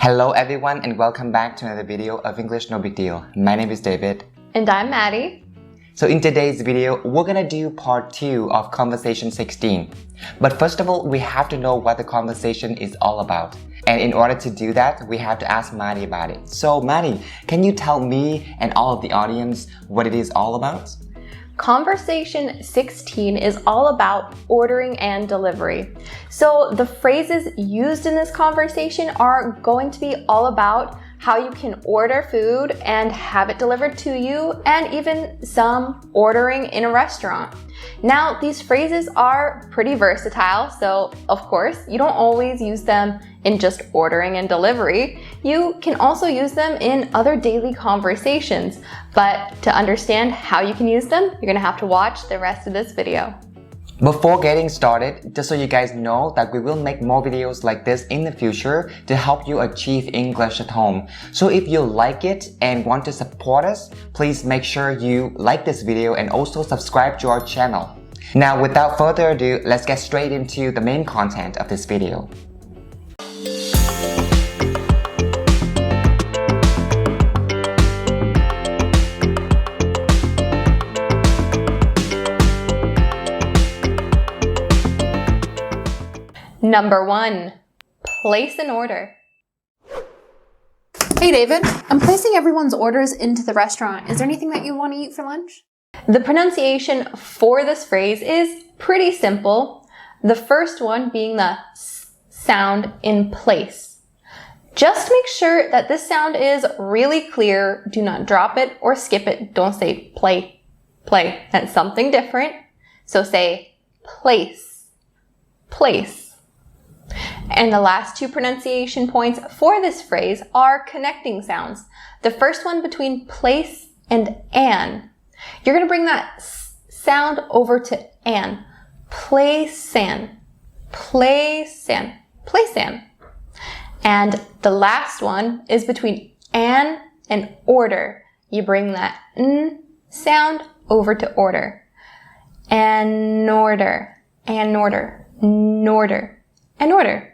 Hello everyone and welcome back to another video of English No Big Deal. My name is David. And I'm Maddie. So in today's video, we're gonna do part 2 of conversation 16. But first of all, we have to know what the conversation is all about. And in order to do that, we have to ask Maddie about it. So Maddie, can you tell me and all of the audience what it is all about? Conversation 16 is all about ordering and delivery. So the phrases used in this conversation are going to be all about how you can order food and have it delivered to you, and even some ordering in a restaurant. Now, these phrases are pretty versatile, so of course, you don't always use them in just ordering and delivery. You can also use them in other daily conversations, but to understand how you can use them, you're gonna have to watch the rest of this video. Before getting started, just so you guys know that we will make more videos like this in the future to help you achieve English at home. So if you like it and want to support us, please make sure you like this video and also subscribe to our channel. Now, without further ado, let's get straight into the main content of this video. Number 1, place an order. Hey David, I'm placing everyone's orders into the restaurant. Is there anything that you want to eat for lunch? The pronunciation for this phrase is pretty simple. The first one being the S sound in place. Just make sure that this sound is really clear. Do not drop it or skip it. Don't say play, play. That's something different. So say place, place. And the last two pronunciation points for this phrase are connecting sounds. The first one between place and an. You're going to bring that S sound over to an. Place-an, place-an, place-an. And the last one is between an and order. You bring that N sound over to order. An order, an order, norder. An order.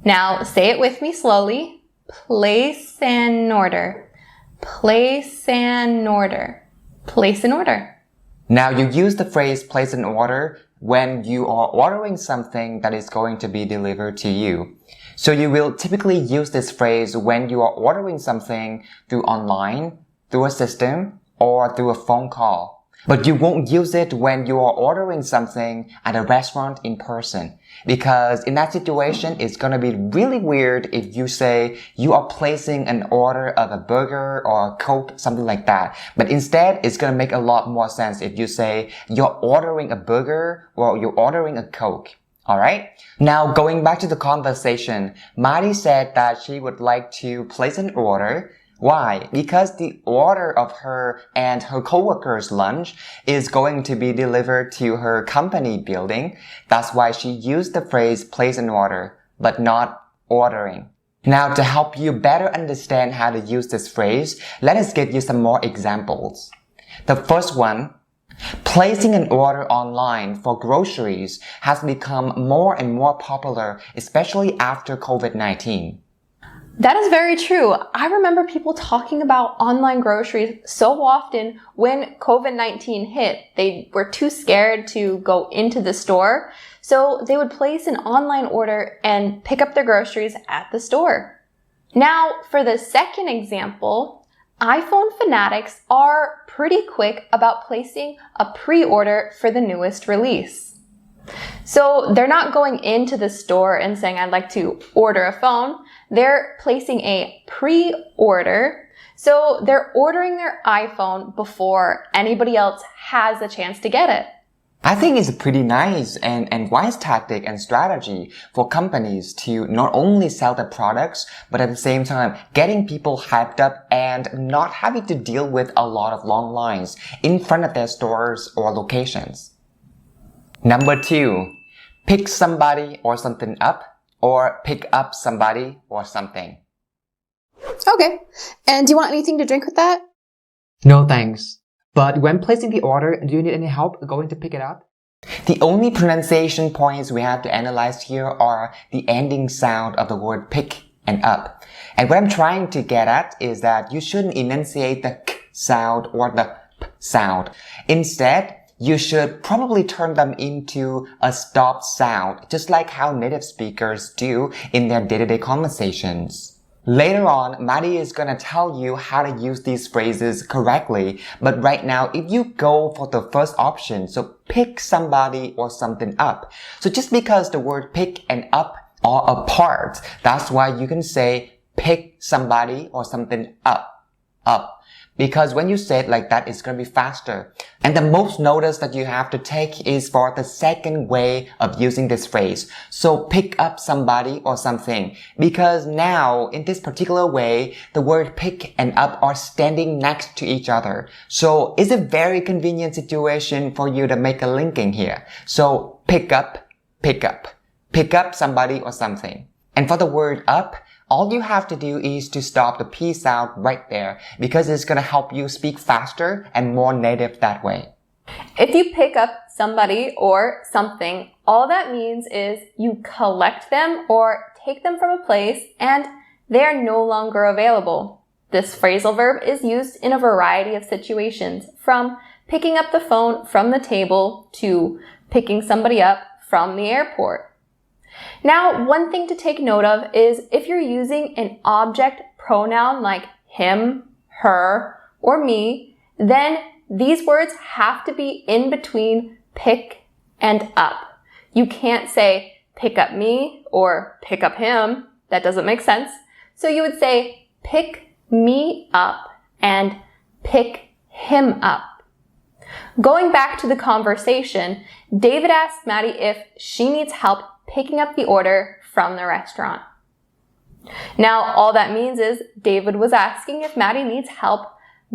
Now say it with me slowly. Place an order. Place an order. Place an order. Now you use the phrase place an order when you are ordering something that is going to be delivered to you. So you will typically use this phrase when you are ordering something through online, through a system, or through a phone call. But you won't use it when you are ordering something at a restaurant in person. Because in that situation, it's gonna be really weird if you say you are placing an order of a burger or a Coke, something like that. But instead, it's gonna make a lot more sense if you say you're ordering a burger or you're ordering a Coke. Alright? Now, going back to the conversation, Maddie said that she would like to place an order. Why? Because the order of her and her coworker's lunch is going to be delivered to her company building. That's why she used the phrase place an order, but not ordering. Now, to help you better understand how to use this phrase, let us give you some more examples. The first one, placing an order online for groceries has become more and more popular, especially after COVID-19. That is very true. I remember people talking about online groceries so often when COVID-19 hit. They were too scared to go into the store, so they would place an online order and pick up their groceries at the store. Now, for the second example, iPhone fanatics are pretty quick about placing a pre-order for the newest release. So they're not going into the store and saying, I'd like to order a phone. They're placing a pre-order. So they're ordering their iPhone before anybody else has a chance to get it. I think it's a pretty nice and wise tactic and strategy for companies to not only sell their products, but at the same time, getting people hyped up and not having to deal with a lot of long lines in front of their stores or locations. Number 2, pick somebody or something up, or pick up somebody or something. Okay. And do you want anything to drink with that? No thanks. But when placing the order, do you need any help going to pick it up? The only pronunciation points we have to analyze here are the ending sound of the word pick and up. And what I'm trying to get at is that you shouldn't enunciate the k sound or the p sound. Instead, you should probably turn them into a stop sound, just like how native speakers do in their day-to-day conversations. Later on, Maddie is gonna tell you how to use these phrases correctly, but right now, if you go for the first option, so pick somebody or something up. So just because the word pick and up are apart, that's why you can say pick somebody or something up. Because when you say it like that, it's going to be faster. And the most notice that you have to take is for the second way of using this phrase. So pick up somebody or something. Because now, in this particular way, the word pick and up are standing next to each other. So it's a very convenient situation for you to make a linking here. So pick up, pick up. Pick up somebody or something. And for the word up, all you have to do is to stop the P sound right there because it's going to help you speak faster and more native that way. If you pick up somebody or something, all that means is you collect them or take them from a place and they are no longer available. This phrasal verb is used in a variety of situations, from picking up the phone from the table to picking somebody up from the airport. Now, one thing to take note of is if you're using an object pronoun like him, her, or me, then these words have to be in between pick and up. You can't say pick up me or pick up him. That doesn't make sense. So you would say pick me up and pick him up. Going back to the conversation, David asked Maddie if she needs help picking up the order from the restaurant. Now, all that means is David was asking if Maddie needs help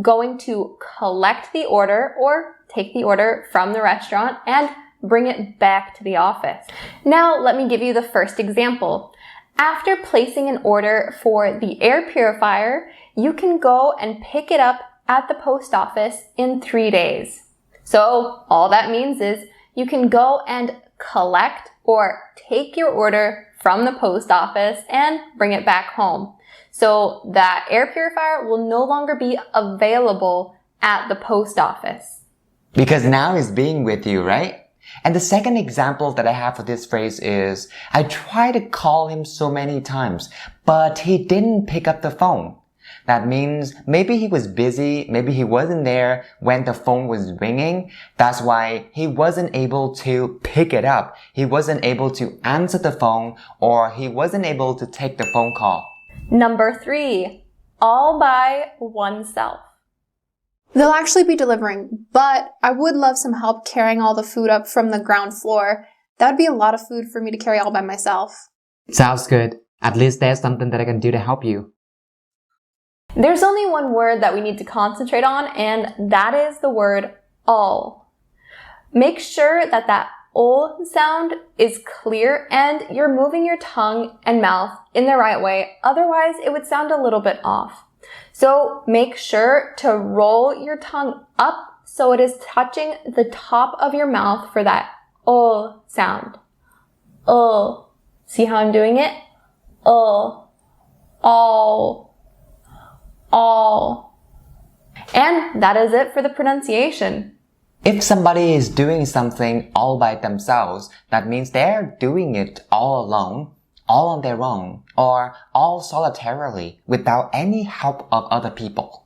going to collect the order or take the order from the restaurant and bring it back to the office. Now, let me give you the first example. After placing an order for the air purifier, you can go and pick it up at the post office in 3 days. So, all that means is you can go and collect or take your order from the post office and bring it back home. So that air purifier will no longer be available at the post office. Because now it's being with you, right? And the second example that I have for this phrase is, I tried to call him so many times, but he didn't pick up the phone. That means maybe he was busy, maybe he wasn't there when the phone was ringing. That's why he wasn't able to pick it up. He wasn't able to answer the phone, or he wasn't able to take the phone call. Number 3, all by oneself. They'll actually be delivering, but I would love some help carrying all the food up from the ground floor. That would be a lot of food for me to carry all by myself. Sounds good. At least there's something that I can do to help you. There's only one word that we need to concentrate on, and that is the word all. Make sure that that O sound is clear and you're moving your tongue and mouth in the right way. Otherwise, it would sound a little bit off. So make sure to roll your tongue up so it is touching the top of your mouth for that O sound. O. See how I'm doing it? O. All. All. And that is it for the pronunciation. If somebody is doing something all by themselves, that means they're doing it all alone, all on their own, or all solitarily without any help of other people.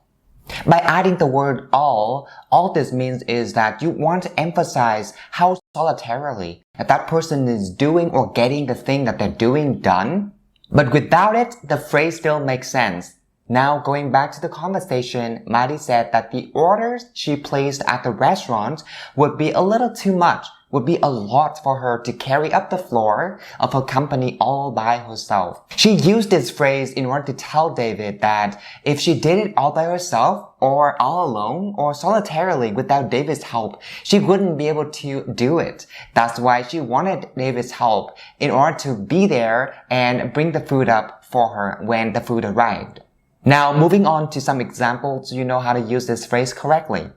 By adding the word all this means is that you want to emphasize how solitarily that person is doing or getting the thing that they're doing done. But without it, the phrase still makes sense. Now, going back to the conversation, Maddie said that the orders she placed at the restaurant would be a little too much, would be a lot for her to carry up the floor of her company all by herself. She used this phrase in order to tell David that if she did it all by herself, or all alone, or solitarily without David's help, she wouldn't be able to do it. That's why she wanted David's help in order to be there and bring the food up for her when the food arrived. Now, moving on to some examples so you know how to use this phrase correctly.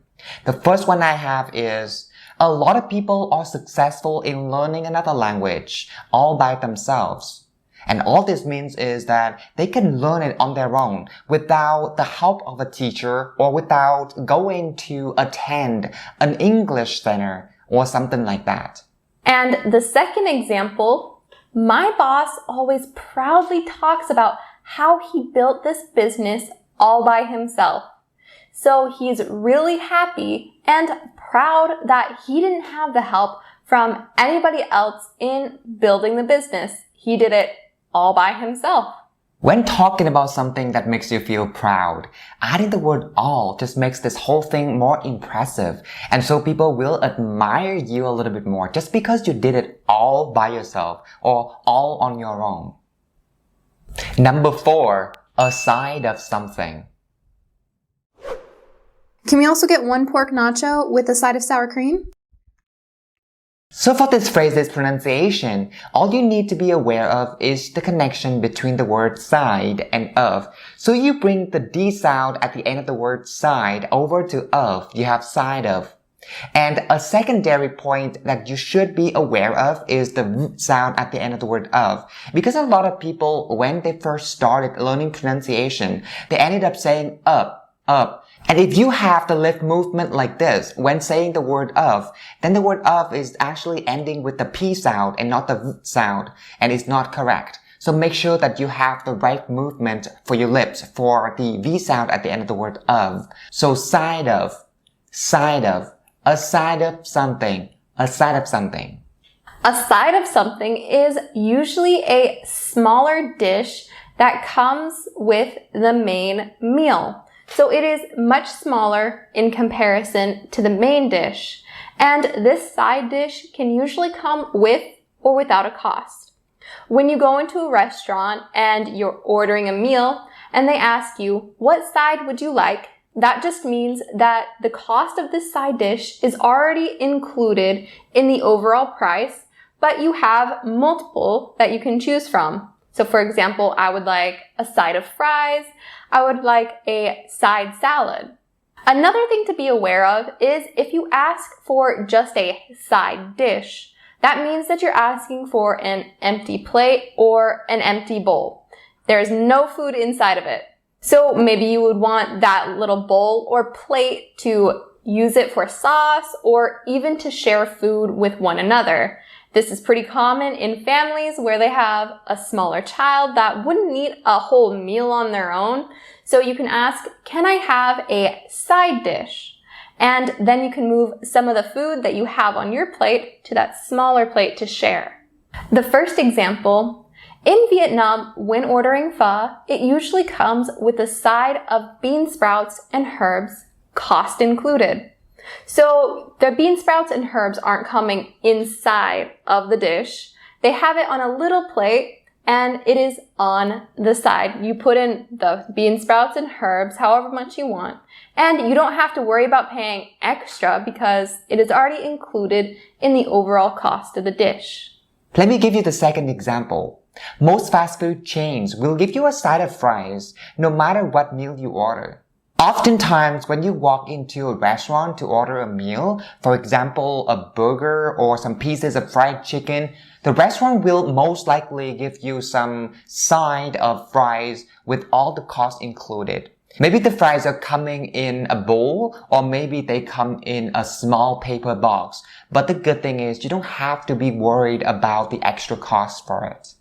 The first one I have is, a lot of people are successful in learning another language all by themselves. And all this means is that they can learn it on their own without the help of a teacher or without going to attend an English center or something like that. And the second example, my boss always proudly talks about how he built this business all by himself. So he's really happy and proud that he didn't have the help from anybody else in building the business. He did it all by himself. When talking about something that makes you feel proud, adding the word all just makes this whole thing more impressive. And so people will admire you a little bit more just because you did it all by yourself or all on your own. Number 4, a side of something. Can we also get one pork nacho with a side of sour cream? So for this phrase's pronunciation, all you need to be aware of is the connection between the word side and of. So you bring the D sound at the end of the word side over to of, you have side of. And a secondary point that you should be aware of is the V sound at the end of the word of. Because a lot of people, when they first started learning pronunciation, they ended up saying up, up. And if you have the lip movement like this when saying the word of, then the word of is actually ending with the P sound and not the V sound, and it's not correct. So make sure that you have the right movement for your lips for the V sound at the end of the word of. So side of, a side of something, a side of something. A side of something is usually a smaller dish that comes with the main meal. So it is much smaller in comparison to the main dish. And this side dish can usually come with or without a cost. When you go into a restaurant and you're ordering a meal and they ask you, what side would you like? That just means that the cost of this side dish is already included in the overall price, but you have multiple that you can choose from. So for example, I would like a side of fries. I would like a side salad. Another thing to be aware of is if you ask for just a side dish, that means that you're asking for an empty plate or an empty bowl. There's no food inside of it. So maybe you would want that little bowl or plate to use it for sauce or even to share food with one another. This is pretty common in families where they have a smaller child that wouldn't eat a whole meal on their own. So you can ask, can I have a side dish? And then you can move some of the food that you have on your plate to that smaller plate to share. The first example, in Vietnam, when ordering pho, it usually comes with a side of bean sprouts and herbs, cost included. So the bean sprouts and herbs aren't coming inside of the dish. They have it on a little plate and it is on the side. You put in the bean sprouts and herbs however much you want, and you don't have to worry about paying extra because it is already included in the overall cost of the dish. Let me give you the second example. Most fast food chains will give you a side of fries no matter what meal you order. Oftentimes, when you walk into a restaurant to order a meal, for example, a burger or some pieces of fried chicken, the restaurant will most likely give you some side of fries with all the costs included. Maybe the fries are coming in a bowl, or maybe they come in a small paper box. But the good thing is you don't have to be worried about the extra cost for it.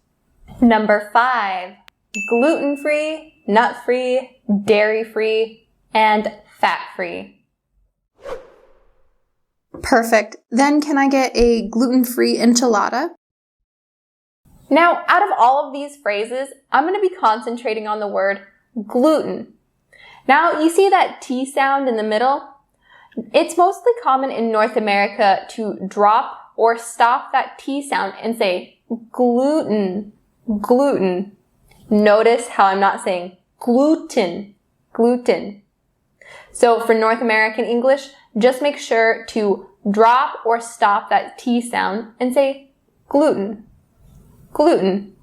Number 5, gluten-free, nut-free, dairy-free, and fat-free. Perfect. Then can I get a gluten-free enchilada? Now, out of all of these phrases, I'm going to be concentrating on the word gluten. Now, you see that T sound in the middle? It's mostly common in North America to drop or stop that T sound and say gluten, gluten. Notice how I'm not saying gluten, gluten. So for North American English, just make sure to drop or stop that T sound and say gluten, gluten.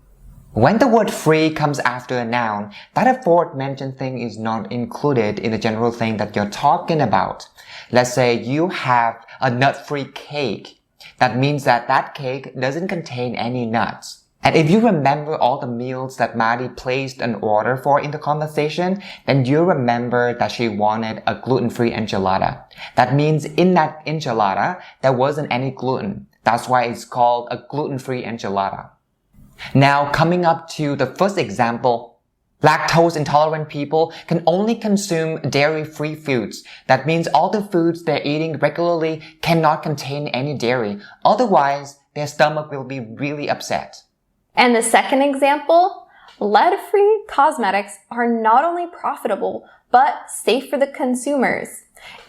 When the word free comes after a noun, that aforementioned thing is not included in the general thing that you're talking about. Let's say you have a nut-free cake. That means that that cake doesn't contain any nuts. And if you remember all the meals that Maddie placed an order for in the conversation, then you remember that she wanted a gluten-free enchilada. That means in that enchilada, there wasn't any gluten. That's why it's called a gluten-free enchilada. Now, coming up to the first example, lactose intolerant people can only consume dairy-free foods. That means all the foods they're eating regularly cannot contain any dairy. Otherwise, their stomach will be really upset. And the second example, lead-free cosmetics are not only profitable, but safe for the consumers.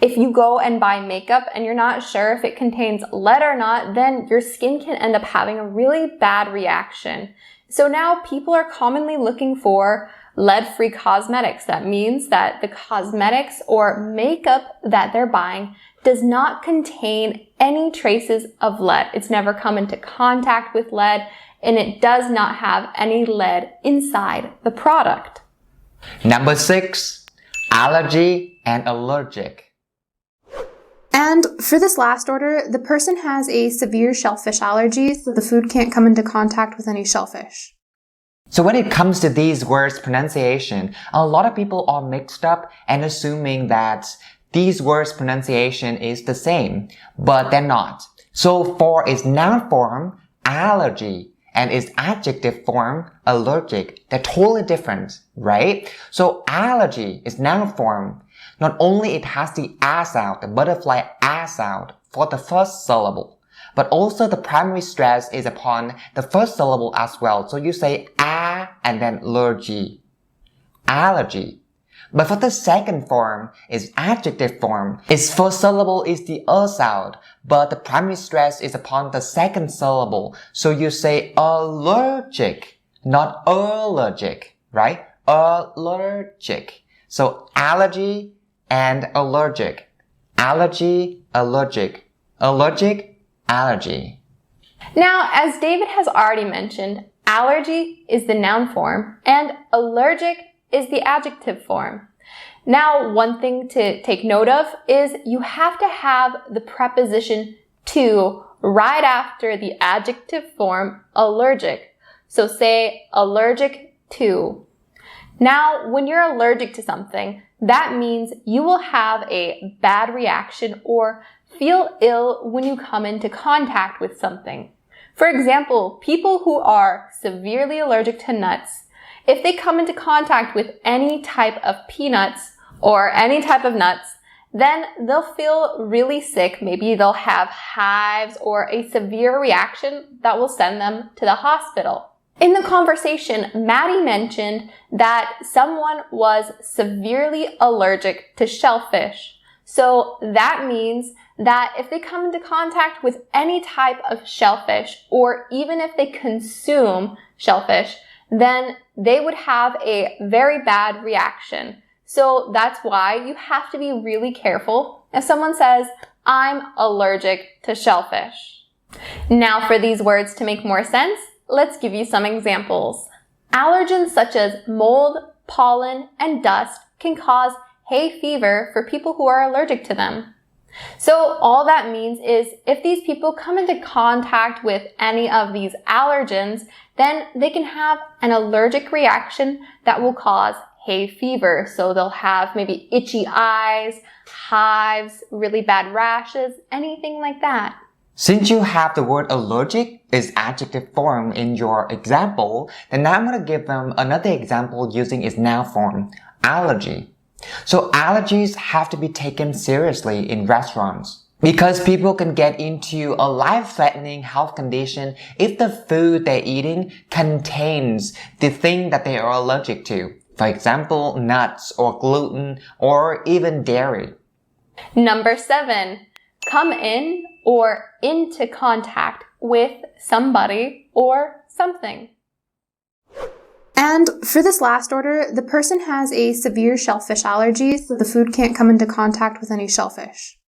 If you go and buy makeup and you're not sure if it contains lead or not, then your skin can end up having a really bad reaction. So now people are commonly looking for lead-free cosmetics. That means that the cosmetics or makeup that they're buying does not contain any traces of lead. It's never come into contact with lead, and it does not have any lead inside the product. Number 6, allergy and allergic. And for this last order, the person has a severe shellfish allergy, so the food can't come into contact with any shellfish. So when it comes to these words pronunciation, a lot of people are mixed up and assuming that these words pronunciation is the same, but they're not. So for its noun form, allergy, and its adjective form, allergic, they're totally different, right? So allergy is noun form. Not only it has the A sound, the butterfly A sound for the first syllable, but also the primary stress is upon the first syllable as well. So you say a and then allergy, allergy. But for the second form, its adjective form, its first syllable is the sound, but the primary stress is upon the second syllable. So you say allergic, not allergic, right? Allergic. So allergy and allergic. Allergy, allergic. Allergic, allergy. Now, as David has already mentioned, allergy is the noun form and allergic is the adjective form. Now, one thing to take note of is you have to have the preposition to right after the adjective form allergic. So say allergic to. Now, when you're allergic to something, that means you will have a bad reaction or feel ill when you come into contact with something. For example, people who are severely allergic to nuts, if they come into contact with any type of peanuts or any type of nuts, then they'll feel really sick. Maybe they'll have hives or a severe reaction that will send them to the hospital. In the conversation, Maddie mentioned that someone was severely allergic to shellfish. So that means that if they come into contact with any type of shellfish, or even if they consume shellfish, then they would have a very bad reaction. So that's why you have to be really careful if someone says, I'm allergic to shellfish. Now for these words to make more sense, let's give you some examples. Allergens such as mold, pollen, and dust can cause hay fever for people who are allergic to them. So all that means is if these people come into contact with any of these allergens, then they can have an allergic reaction that will cause hay fever. So they'll have maybe itchy eyes, hives, really bad rashes, anything like that. Since you have the word allergic is adjective form in your example, then now I'm going to give them another example using its noun form, allergy. So allergies have to be taken seriously in restaurants because people can get into a life-threatening health condition if the food they're eating contains the thing that they are allergic to. For example, nuts or gluten or even dairy. Number 7, come in or into contact with somebody or something. And for this last order, the person has a severe shellfish allergy, so the food can't come into contact with any shellfish.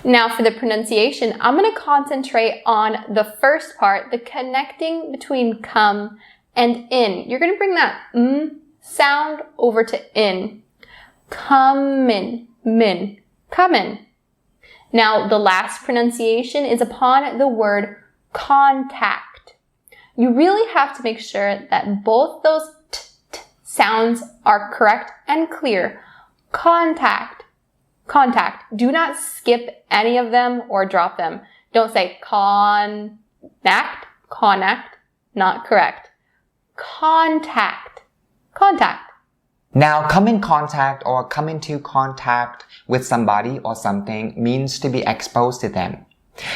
Now for the pronunciation, I'm going to concentrate on the first part, the connecting between come and in. You're going to bring that sound over to in. Come in, min, come in. Now the last pronunciation is upon the word contact. you really have to make sure that both those t sounds are correct and clear. Contact. Do not skip any of them or drop them. Don't say connect, not correct. Contact. Now, come in contact or come into contact with somebody or something means to be exposed to them.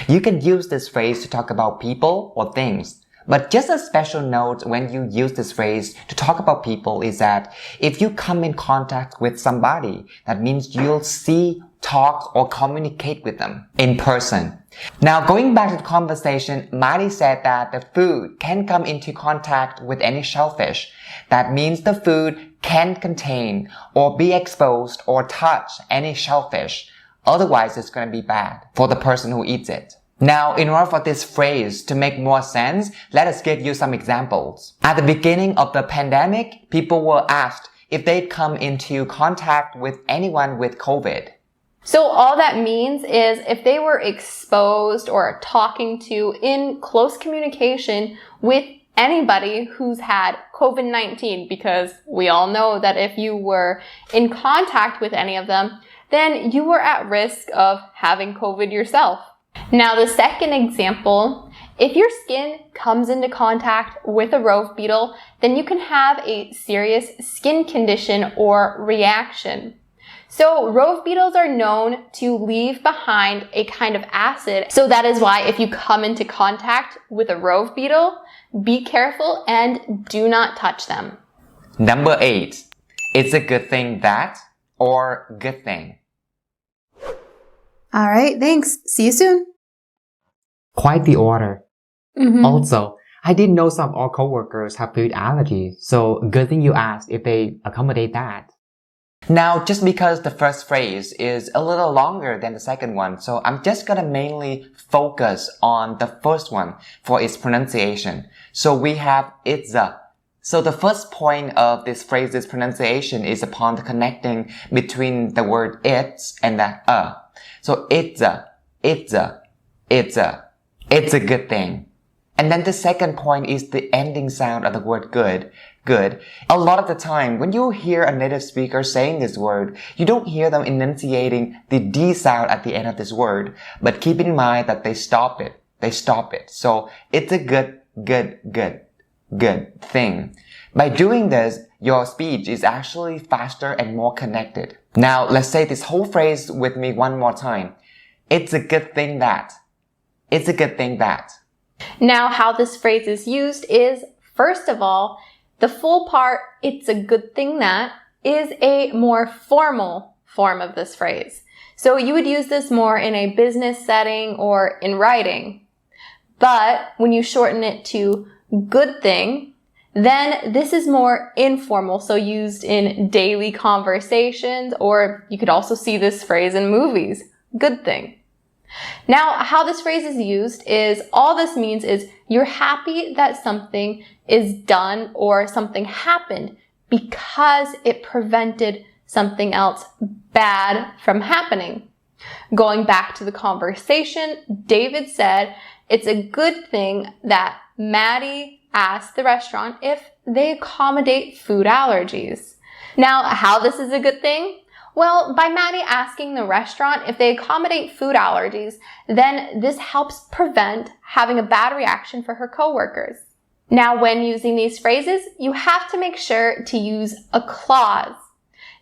You can use this phrase to talk about people or things. But just a special note when you use this phrase to talk about people is that if you come in contact with somebody, that means you'll see, talk, or communicate with them in person. Now, going back to the conversation, Maddie said that the food can come into contact with any shellfish. That means the food can contain or be exposed or touch any shellfish. Otherwise, it's going to be bad for the person who eats it. Now, in order for this phrase to make more sense, let us give you some examples. At the beginning of the pandemic, people were asked if they'd come into contact with anyone with COVID. So all that means is if they were exposed or talking to in close communication with anybody who's had COVID-19, because we all know that if you were in contact with any of them, then you were at risk of having COVID yourself. Now, the second example, if your skin comes into contact with a rove beetle, then you can have a serious skin condition or reaction. So rove beetles are known to leave behind a kind of acid. So that is why if you come into contact with a rove beetle, be careful and do not touch them. Number 8. It's a good thing that or good thing. All right, thanks. See you soon. Quite the order. Mm-hmm. Also, I didn't know some of our coworkers have food allergies, so good thing you asked if they accommodate that. Now, just because the first phrase is a little longer than the second one, so I'm just gonna mainly focus on the first one for its pronunciation. So we have it's a. So the first point of this phrase's pronunciation is upon the connecting between the word it's and the So it's a good thing. And then the second point is the ending sound of the word good. A lot of the time, when you hear a native speaker saying this word, you don't hear them enunciating the D sound at the end of this word, but keep in mind that they stop it. So it's a good thing. By doing this, your speech is actually faster and more connected. Now, let's say this whole phrase with me one more time. It's a good thing that. It's a good thing that. Now, how this phrase is used is, first of all, the full part, it's a good thing that, is a more formal form of this phrase. So you would use this more in a business setting or in writing. But when you shorten it to good thing, then this is more informal, so used in daily conversations, or you could also see this phrase in movies. Good thing. Now, how this phrase is used is, all this means is you're happy that something is done or something happened because it prevented something else bad from happening. Going back to the conversation, David said it's a good thing that Maddie asked the restaurant if they accommodate food allergies. Now, how this is a good thing? Well, by Maddie asking the restaurant if they accommodate food allergies, then this helps prevent having a bad reaction for her coworkers. Now, when using these phrases, you have to make sure to use a clause.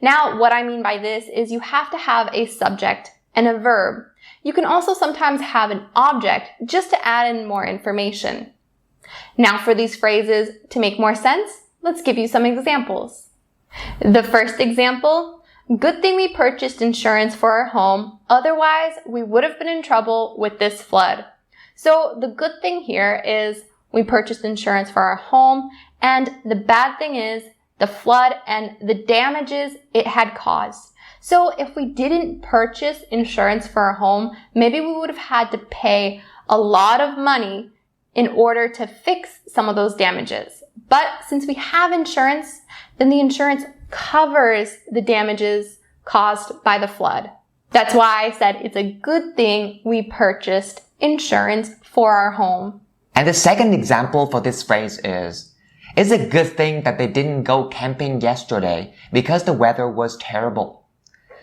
Now, what I mean by this is you have to have a subject and a verb. You can also sometimes have an object just to add in more information. Now, for these phrases to make more sense, let's give you some examples. The first example, good thing we purchased insurance for our home, otherwise we would have been in trouble with this flood. So the good thing here is we purchased insurance for our home, and the bad thing is the flood and the damages it had caused. So if we didn't purchase insurance for our home, maybe we would have had to pay a lot of money in order to fix some of those damages. But since we have insurance, then the insurance covers the damages caused by the flood. That's why I said it's a good thing we purchased insurance for our home. And the second example for this phrase is, it's a good thing that they didn't go camping yesterday because the weather was terrible.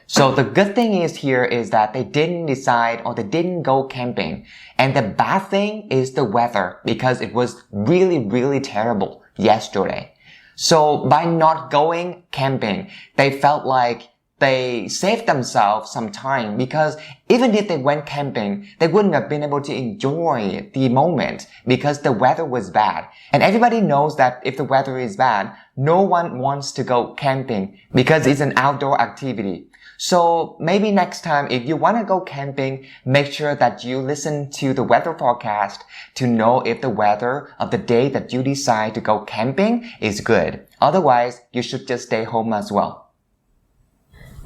So the good thing is here is that they didn't decide or they didn't go camping. And the bad thing is the weather because it was really, really terrible yesterday. So by not going camping, they felt like they saved themselves some time because even if they went camping, they wouldn't have been able to enjoy the moment because the weather was bad. And everybody knows that if the weather is bad, no one wants to go camping because it's an outdoor activity. So maybe next time if you want to go camping, make sure that you listen to the weather forecast to know if the weather of the day that you decide to go camping is good. Otherwise, you should just stay home as well.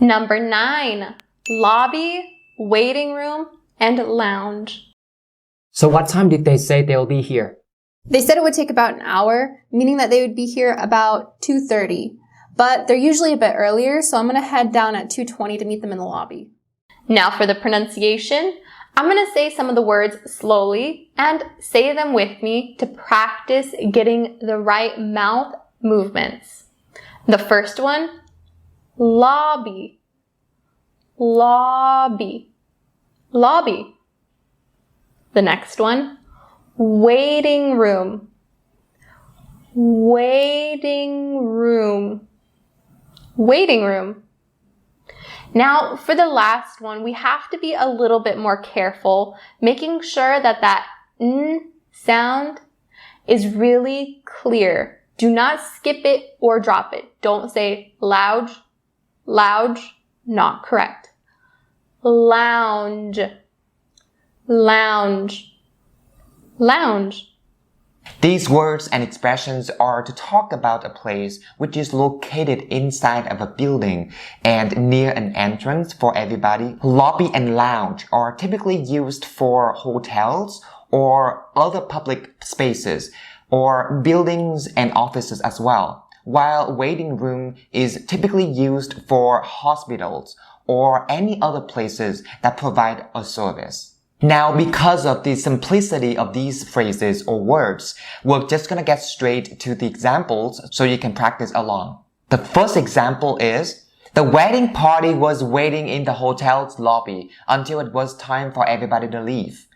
Number 9, lobby, waiting room, and lounge. So what time did they say they'll be here? They said it would take about an hour, meaning that they would be here about 2:30. But they're usually a bit earlier, so I'm going to head down at 2:20 to meet them in the lobby. Now for the pronunciation, I'm going to say some of the words slowly and say them with me to practice getting the right mouth movements. The first one, lobby, lobby, lobby. The next one, waiting room, waiting room, waiting room. Now, for the last one, we have to be a little bit more careful, making sure that that n sound is really clear. Do not skip it or drop it. Don't say lounge, lounge, not correct. Lounge, lounge, lounge. These words and expressions are to talk about a place which is located inside of a building and near an entrance for everybody. Lobby and lounge are typically used for hotels or other public spaces or buildings and offices as well, while waiting room is typically used for hospitals or any other places that provide a service. Now, because of the simplicity of these phrases or words, we're just gonna get straight to the examples so you can practice along. The first example is, the wedding party was waiting in the hotel's lobby until it was time for everybody to leave.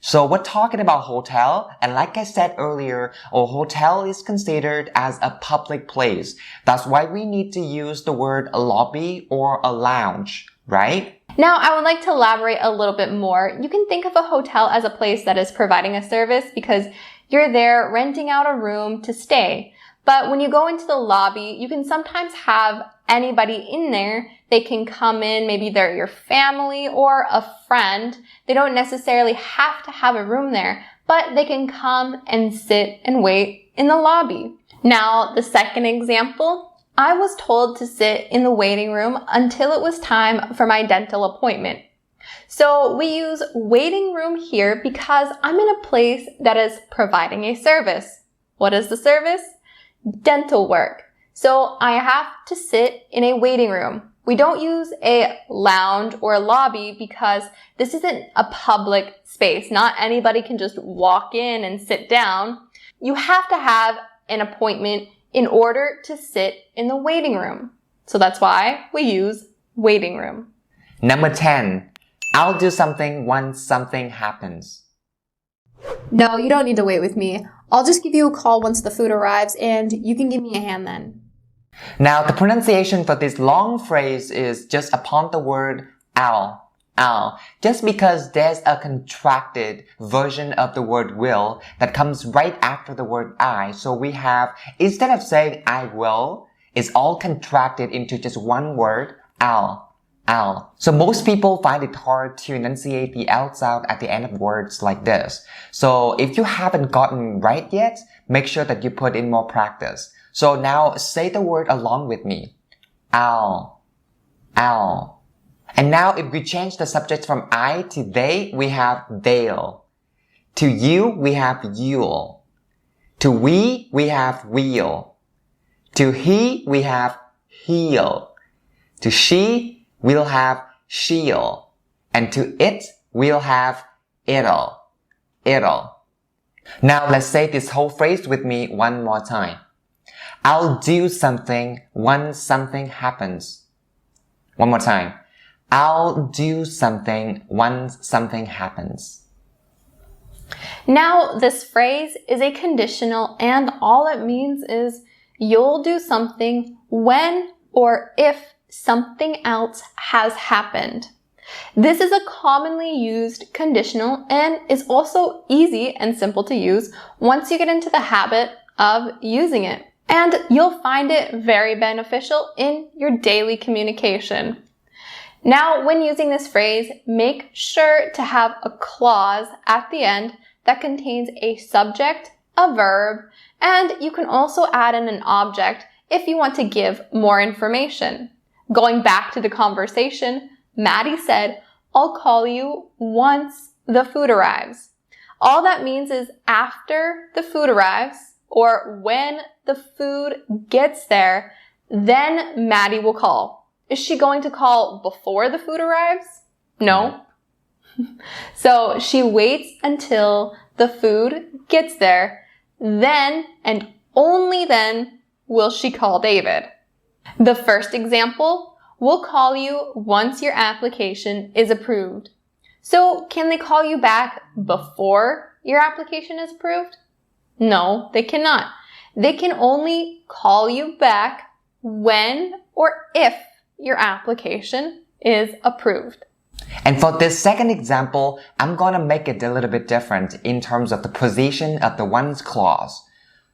So we're talking about hotel, and like I said earlier, a hotel is considered as a public place. That's why we need to use the word lobby or a lounge, right? Now, I would like to elaborate a little bit more. You can think of a hotel as a place that is providing a service because you're there renting out a room to stay. But when you go into the lobby, you can sometimes have anybody in there. They can come in, maybe they're your family or a friend. They don't necessarily have to have a room there, but they can come and sit and wait in the lobby. Now, the second example, I was told to sit in the waiting room until it was time for my dental appointment. So we use waiting room here because I'm in a place that is providing a service. What is the service? Dental work. So I have to sit in a waiting room. We don't use a lounge or a lobby because this isn't a public space. Not anybody can just walk in and sit down. You have to have an appointment in order to sit in the waiting room. So that's why we use waiting room. Number 10. I'll do something once something happens. No, you don't need to wait with me. I'll just give you a call once the food arrives and you can give me a hand then. Now, the pronunciation for this long phrase is just upon the word I'll. Just because there's a contracted version of the word will that comes right after the word I. So we have, instead of saying I will, it's all contracted into just one word, I'll. So most people find it hard to enunciate the L sound at the end of words like this. So if you haven't gotten right yet, make sure that you put in more practice. So now say the word along with me. I'll. And now if we change the subject from I to they, we have they'll. To you, we have you'll. To we have we'll. To he, we have he'll. To she, we'll have she'll. And to it, we'll have it'll. Now let's say this whole phrase with me one more time. I'll do something once something happens. One more time. I'll do something once something happens. Now, this phrase is a conditional, and all it means is you'll do something when or if something else has happened. This is a commonly used conditional and is also easy and simple to use once you get into the habit of using it. And you'll find it very beneficial in your daily communication. Now, when using this phrase, make sure to have a clause at the end that contains a subject, a verb, and you can also add in an object if you want to give more information. Going back to the conversation, Maddie said, I'll call you once the food arrives. All that means is after the food arrives or when the food gets there, then Maddie will call. Is she going to call before the food arrives? No. So she waits until the food gets there, then and only then will she call David. The first example, we'll call you once your application is approved. So can they call you back before your application is approved? No, they cannot. They can only call you back when or if your application is approved. And for this second example, I'm gonna make it a little bit different in terms of the position of the once clause.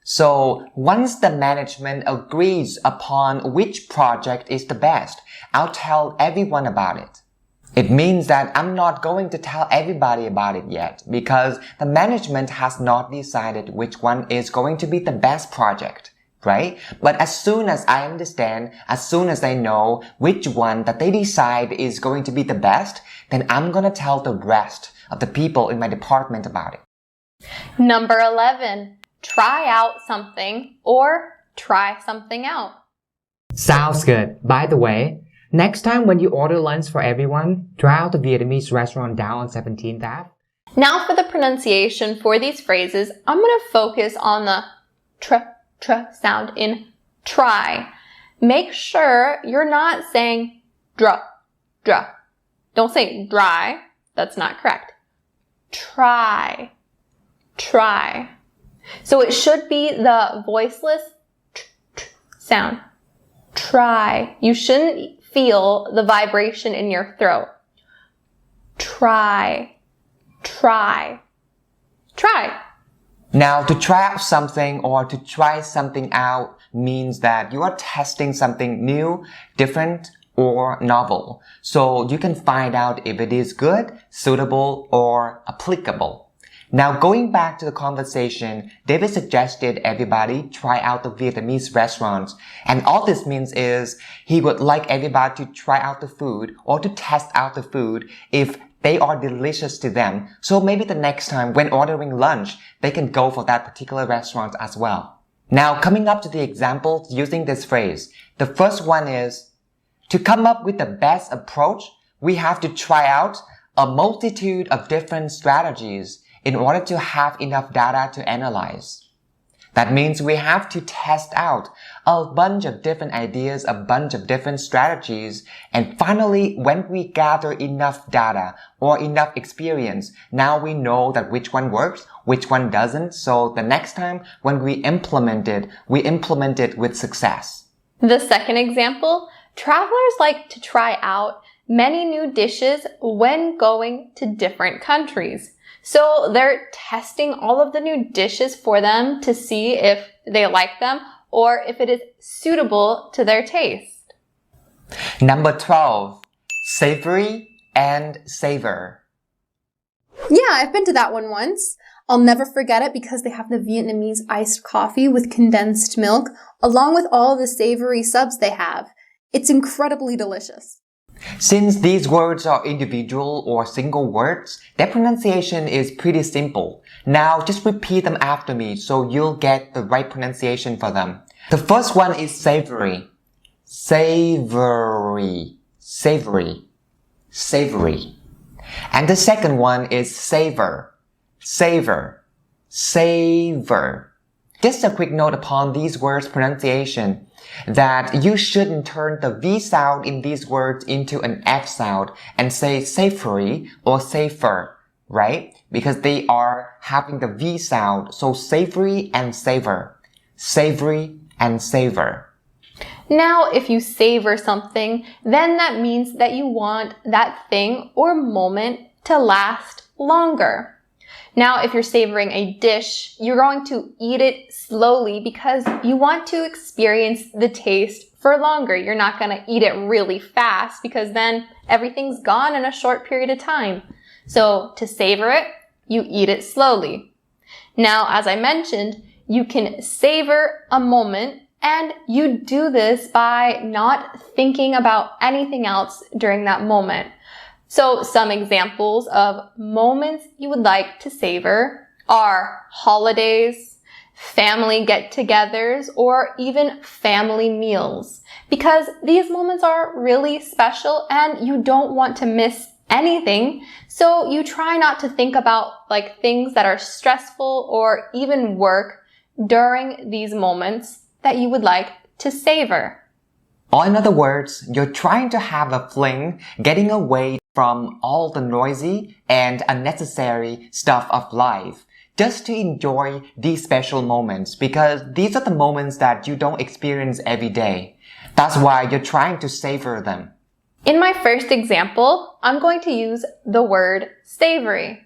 So once the management agrees upon which project is the best, I'll tell everyone about it. It means that I'm not going to tell everybody about it yet because the management has not decided which one is going to be the best project, right? But as soon as I understand, as soon as I know which one that they decide is going to be the best, then I'm gonna tell the rest of the people in my department about it. Number 11. Try out something or try something out. Sounds good. By the way, next time when you order lunch for everyone, try out the Vietnamese restaurant down on 17th Ave. Now for the pronunciation for these phrases, I'm going to focus on the tr sound in try. Make sure you're not saying dra. Don't say dry. That's not correct. Try. So it should be the voiceless sound. Try. You shouldn't feel the vibration in your throat. Try. Now, to try out something or to try something out means that you are testing something new, different, or novel. So you can find out if it is good, suitable, or applicable. Now, going back to the conversation, David suggested everybody try out the Vietnamese restaurants. And all this means is he would like everybody to try out the food or to test out the food if they are delicious to them. So maybe the next time when ordering lunch, they can go for that particular restaurant as well. Now, coming up to the examples using this phrase, the first one is, to come up with the best approach, we have to try out a multitude of different strategies in order to have enough data to analyze. That means we have to test out a bunch of different ideas, a bunch of different strategies, and finally, when we gather enough data or enough experience, now we know that which one works, which one doesn't, so the next time when we implement it with success. The second example, travelers like to try out many new dishes when going to different countries. So they're testing all of the new dishes for them to see if they like them or if it is suitable to their taste. Number 12, savory and savor. Yeah, I've been to that one once. I'll never forget it because they have the Vietnamese iced coffee with condensed milk, along with all the savory subs they have. It's incredibly delicious. Since these words are individual or single words, their pronunciation is pretty simple. Now just repeat them after me so you'll get the right pronunciation for them. The first one is savory. Savory. Savory. Savory. And the second one is savor. Savor. savor. Just a quick note upon these words' pronunciation, that you shouldn't turn the V sound in these words into an F sound and say savory or safer, right? Because they are having the V sound, so savory and savor. Savory and savor. Now, if you savor something, then that means that you want that thing or moment to last longer. Now, if you're savoring a dish, you're going to eat it slowly because you want to experience the taste for longer. You're not going to eat it really fast because then everything's gone in a short period of time. So to savor it, you eat it slowly. Now, as I mentioned, you can savor a moment, and you do this by not thinking about anything else during that moment. So some examples of moments you would like to savor are holidays, family get-togethers, or even family meals. Because these moments are really special and you don't want to miss anything. So you try not to think about like things that are stressful or even work during these moments that you would like to savor. Or in other words, you're trying to have a fling, getting away from all the noisy and unnecessary stuff of life, just to enjoy these special moments, because these are the moments that you don't experience every day. That's why you're trying to savor them. In my first example, I'm going to use the word savory.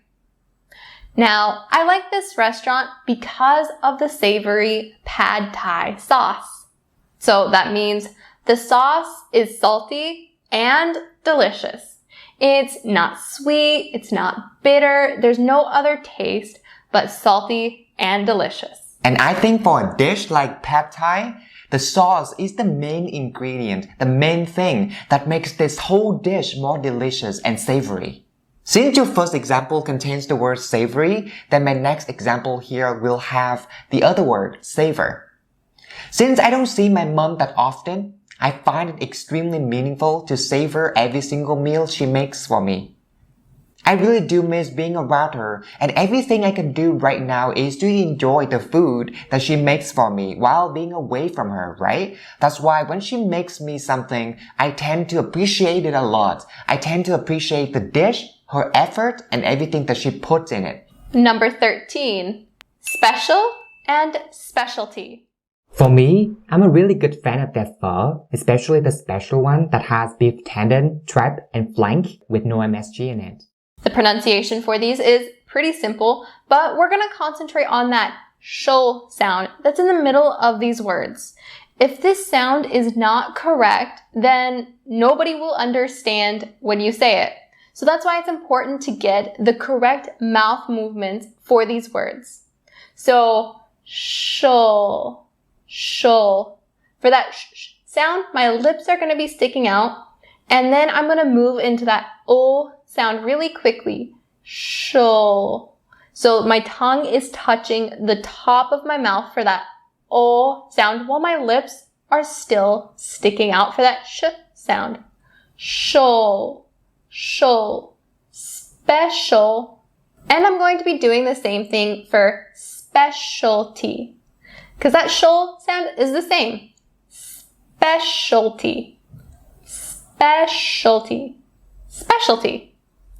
Now, I like this restaurant because of the savory pad thai sauce. So that means the sauce is salty and delicious. It's not sweet, it's not bitter, there's no other taste but salty and delicious. And I think for a dish like pad thai, the sauce is the main ingredient, the main thing that makes this whole dish more delicious and savory. Since your first example contains the word savory, then my next example here will have the other word, savor. Since I don't see my mom that often, I find it extremely meaningful to savor every single meal she makes for me. I really do miss being around her, and everything I can do right now is to enjoy the food that she makes for me while being away from her, right? That's why when she makes me something, I tend to appreciate it a lot. I tend to appreciate the dish, her effort, and everything that she puts in it. Number 13, special and specialty. For me, I'm a really good fan of that pho, especially the special one that has beef tendon, trap, and flank with no MSG in it. The pronunciation for these is pretty simple, but we're going to concentrate on that shol sound that's in the middle of these words. If this sound is not correct, then nobody will understand when you say it. So that's why it's important to get the correct mouth movements for these words. So, shol, shol. For that sound, my lips are going to be sticking out, and then I'm going to move into that o sound really quickly. Shol. So my tongue is touching the top of my mouth for that o sound while my lips are still sticking out for that sh sound. Shol. Shol. Special. And I'm going to be doing the same thing for specialty, because that shol sound is the same. Specialty. Specialty. Specialty.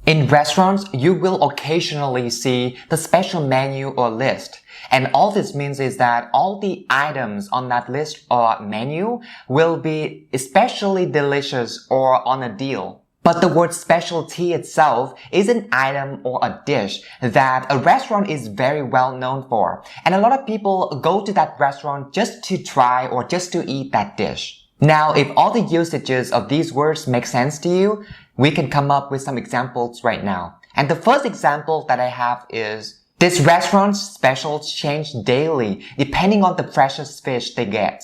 In restaurants, you will occasionally see the special menu or list. And all this means is that all the items on that list or menu will be especially delicious or on a deal. But the word specialty itself is an item or a dish that a restaurant is very well known for. And a lot of people go to that restaurant just to try or just to eat that dish. Now, if all the usages of these words make sense to you, we can come up with some examples right now. And the first example that I have is, this restaurant's specials change daily depending on the freshest fish they get.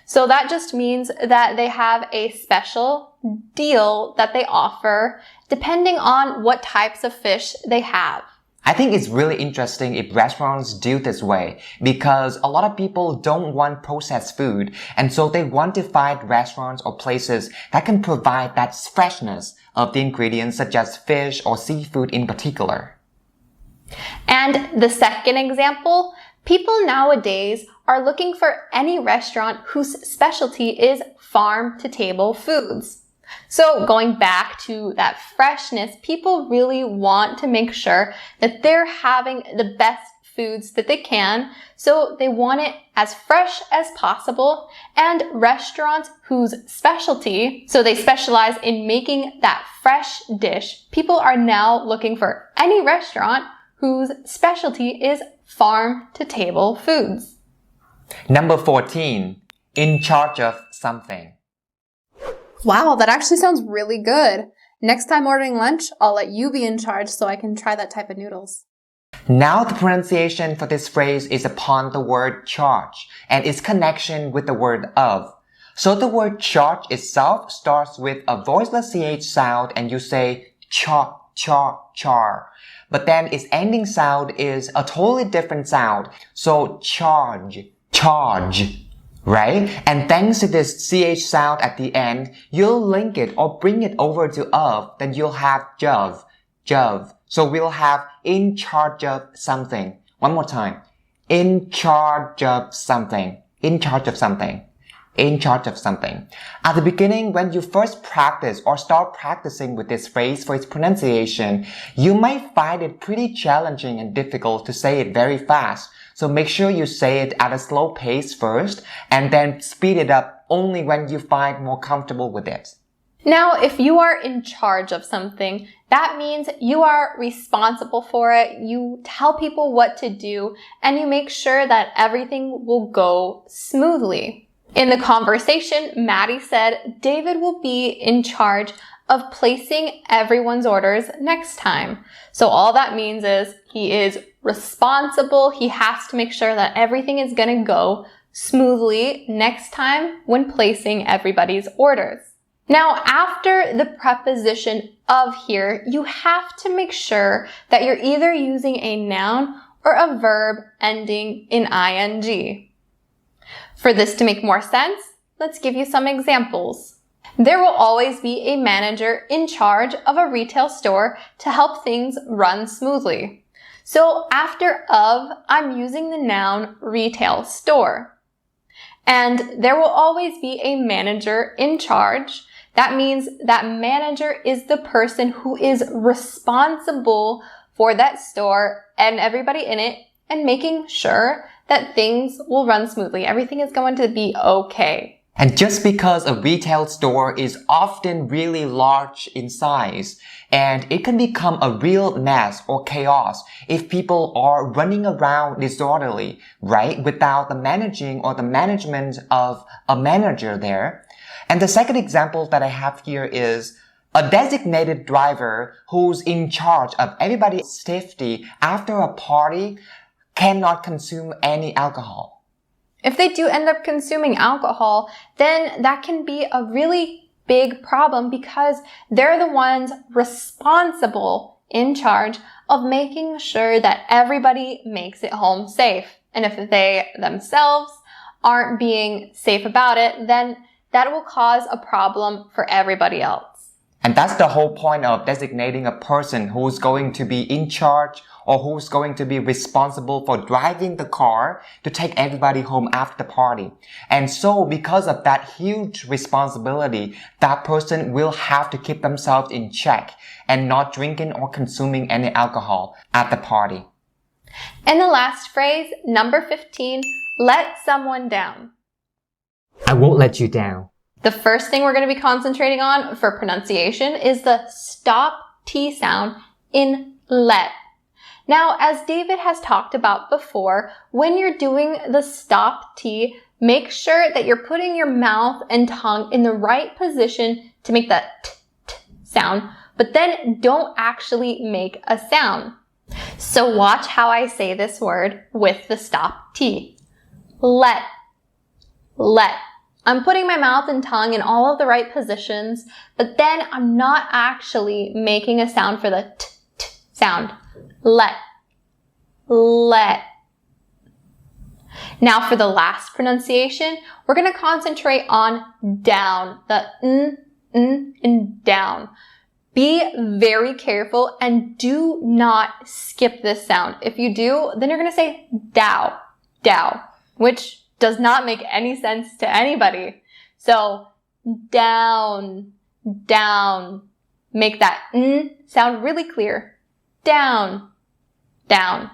So that just means that they have a special deal that they offer depending on what types of fish they have. I think it's really interesting if restaurants do this way, because a lot of people don't want processed food, and so they want to find restaurants or places that can provide that freshness of the ingredients such as fish or seafood in particular. And the second example, people nowadays are looking for any restaurant whose specialty is farm-to-table foods. So going back to that freshness, people really want to make sure that they're having the best foods that they can, so they want it as fresh as possible. And restaurants whose specialty, so they specialize in making that fresh dish, people are now looking for any restaurant whose specialty is farm-to-table foods. Number 14. In charge of something. Wow, that actually sounds really good. Next time ordering lunch, I'll let you be in charge so I can try that type of noodles. Now the pronunciation for this phrase is upon the word charge and its connection with the word of. So the word charge itself starts with a voiceless ch sound and you say char, char, char. But then its ending sound is a totally different sound. So charge, charge, right? And thanks to this ch sound at the end, you'll link it or bring it over to of, then you'll have jov, jov. So we'll have in charge of something. One more time. In charge of something. In charge of something. In charge of something. At the beginning, when you first practice or start practicing with this phrase for its pronunciation, you might find it pretty challenging and difficult to say it very fast. So make sure you say it at a slow pace first and then speed it up only when you find more comfortable with it. Now, if you are in charge of something, that means you are responsible for it, you tell people what to do, and you make sure that everything will go smoothly. In the conversation, Maddie said David will be in charge of placing everyone's orders next time. So all that means is he is responsible. He has to make sure that everything is going to go smoothly next time when placing everybody's orders. Now, after the preposition of here, you have to make sure that you're either using a noun or a verb ending in ing. For this to make more sense, let's give you some examples. There will always be a manager in charge of a retail store to help things run smoothly. So after of, I'm using the noun retail store. And there will always be a manager in charge. That means that manager is the person who is responsible for that store and everybody in it and making sure that things will run smoothly. Everything is going to be okay. And just because a retail store is often really large in size, and it can become a real mess or chaos if people are running around disorderly, right? Without the managing or the management of a manager there. And the second example that I have here is a designated driver who's in charge of everybody's safety after a party cannot consume any alcohol. If they do end up consuming alcohol, then that can be a really big problem because they're the ones responsible in charge of making sure that everybody makes it home safe. And if they themselves aren't being safe about it, then that will cause a problem for everybody else. And that's the whole point of designating a person who's going to be in charge or who's going to be responsible for driving the car to take everybody home after the party. And so because of that huge responsibility, that person will have to keep themselves in check and not drinking or consuming any alcohol at the party. And the last phrase, number 15, let someone down. I won't let you down. The first thing we're going to be concentrating on for pronunciation is the stop T sound in let. Now, as David has talked about before, when you're doing the stop T, make sure that you're putting your mouth and tongue in the right position to make that t sound, but then don't actually make a sound. So watch how I say this word with the stop T. Let. Let. I'm putting my mouth and tongue in all of the right positions, but then I'm not actually making a sound for the t sound. Let. Let. Now for the last pronunciation, we're going to concentrate on down, the n and down. Be very careful and do not skip this sound. If you do, then you're going to say dao, dao, which does not make any sense to anybody. So down, down. Make that n sound really clear. Down, down.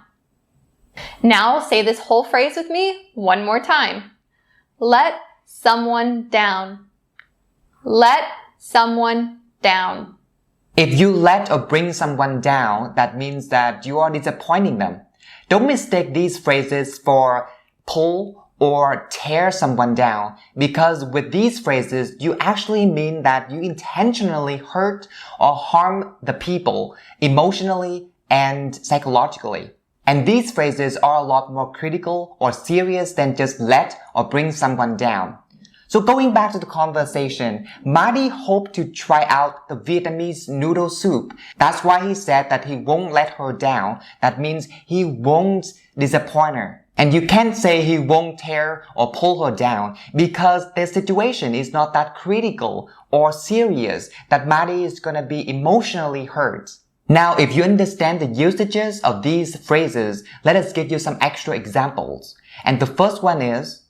Now say this whole phrase with me one more time. Let someone down. Let someone down. If you let or bring someone down, that means that you are disappointing them. Don't mistake these phrases for pull or tear someone down, because with these phrases, you actually mean that you intentionally hurt or harm the people emotionally and psychologically. And these phrases are a lot more critical or serious than just let or bring someone down. So going back to the conversation, Marty hoped to try out the Vietnamese noodle soup. That's why he said that he won't let her down. That means he won't disappoint her. And you can't say he won't tear or pull her down because the situation is not that critical or serious that Marty is gonna be emotionally hurt. Now, if you understand the usages of these phrases, let us give you some extra examples. And the first one is,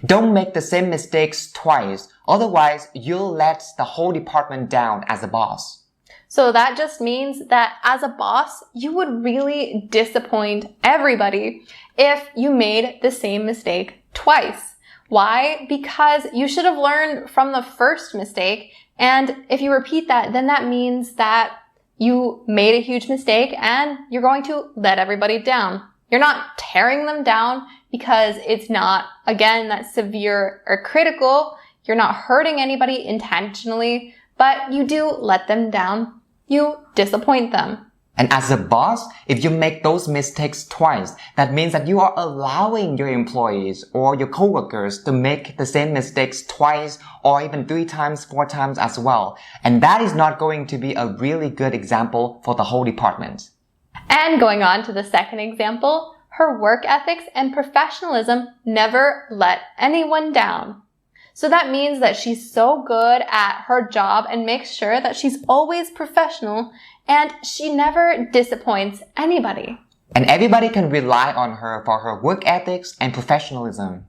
don't make the same mistakes twice, otherwise you'll let the whole department down as a boss. So that just means that as a boss, you would really disappoint everybody if you made the same mistake twice. Why? Because you should have learned from the first mistake, and if you repeat that, then that means that you made a huge mistake and you're going to let everybody down. You're not tearing them down because it's not, again, that severe or critical. You're not hurting anybody intentionally, but you do let them down. You disappoint them. And as a boss, if you make those mistakes twice, that means that you are allowing your employees or your coworkers to make the same mistakes twice or even 3 times, 4 times as well. And that is not going to be a really good example for the whole department. And going on to the second example, her work ethics and professionalism never let anyone down. So that means that she's so good at her job and makes sure that she's always professional and she never disappoints anybody. And everybody can rely on her for her work ethics and professionalism.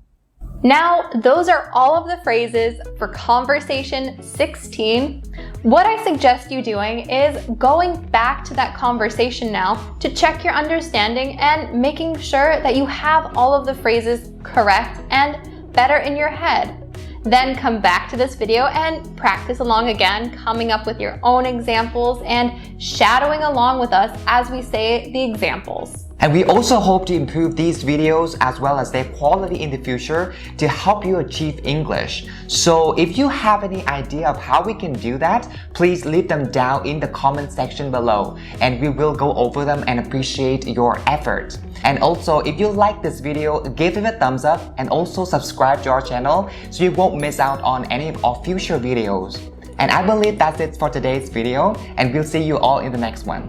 Now, those are all of the phrases for conversation 16. What I suggest you doing is going back to that conversation now to check your understanding and making sure that you have all of the phrases correct and better in your head. Then come back to this video and practice along again, coming up with your own examples and shadowing along with us as we say the examples. And we also hope to improve these videos as well as their quality in the future to help you achieve English. So if you have any idea of how we can do that, please leave them down in the comment section below and we will go over them and appreciate your effort. And also, if you like this video, give it a thumbs up and also subscribe to our channel so you won't miss out on any of our future videos. And I believe that's it for today's video and we'll see you all in the next one.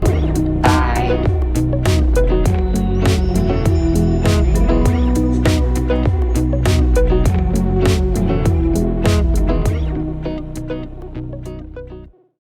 Bye!